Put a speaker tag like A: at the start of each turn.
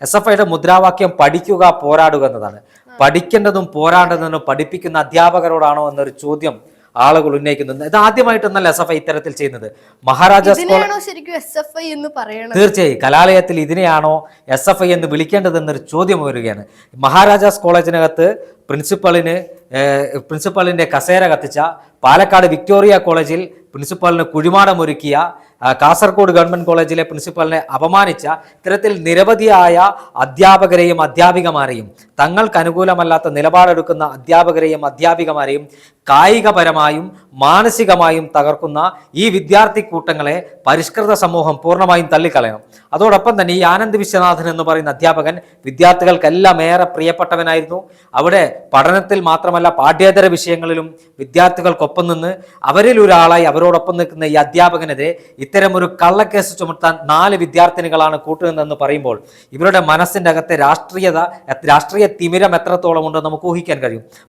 A: SFIയുടെ മുദ്രാവാക്യം പഠിക്കുക പോരാടുക എന്നതാണ്. പഠിക്കേണ്ടതും പോരാടേണ്ടതും പഠിപ്പിക്കുന്ന അധ്യാപകരോടാണോ എന്നൊരു ചോദ്യം ആളുകൾ ഉന്നയിക്കുന്നത്. ഇത് ആദ്യമായിട്ടൊന്നല്ല SFI ഇത്തരത്തിൽ ചെയ്യുന്നത്. മഹാരാജാസ് തീർച്ചയായും കലാലയത്തിൽ ഇതിനെയാണോ SFI എന്ന് വിളിക്കേണ്ടതെന്നൊരു ചോദ്യം വരികയാണ്. മഹാരാജാസ് കോളേജിനകത്ത് പ്രിൻസിപ്പളിന്റെ കസേര കത്തിച്ച, പാലക്കാട് വിക്ടോറിയ കോളേജിൽ പ്രിൻസിപ്പലിന് കുഴിമാടമൊരുക്കിയ, കാസർഗോഡ് ഗവൺമെന്റ് കോളേജിലെ പ്രിൻസിപ്പലിനെ അപമാനിച്ച ഇത്തരത്തിൽ നിരവധിയായ അധ്യാപകരെയും അധ്യാപികമാരെയും, തങ്ങൾക്ക് അനുകൂലമല്ലാത്ത നിലപാടെടുക്കുന്ന അധ്യാപകരെയും അധ്യാപികമാരെയും കായികപരമായും മാനസികമായും തകർക്കുന്ന ഈ വിദ്യാർത്ഥി കൂട്ടങ്ങളെ പരിഷ്കൃത സമൂഹം പൂർണ്ണമായും തള്ളിക്കളയണം. അതോടൊപ്പം തന്നെ ഈ ആനന്ദ് വിശ്വനാഥൻ എന്ന് പറയുന്ന അധ്യാപകൻ വിദ്യാർത്ഥികൾക്കെല്ലാം ഏറെ പ്രിയപ്പെട്ടവനായിരുന്നു. അവിടെ പഠനത്തിൽ മാത്രമല്ല പാഠ്യേതര വിഷയങ്ങളിലും വിദ്യാർത്ഥികൾക്കൊപ്പം നിന്ന് അവരിൽ ഒരാളായി അവരോടൊപ്പം നിൽക്കുന്ന ഈ അധ്യാപകനെതിരെ ഇത്തരമൊരു കള്ളക്കേസ് ചുമത്താൻ 4 വിദ്യാർത്ഥിനികളാണ് കൂട്ടുനിന്നെന്ന് പറയുമ്പോൾ ഇവരുടെ മനസ്സിൻ്റെ അകത്തെ രാഷ്ട്രീയ തിമിരം എത്രത്തോളം ഉണ്ടെന്ന് നമുക്ക് ഊഹിക്കാൻ കഴിയും.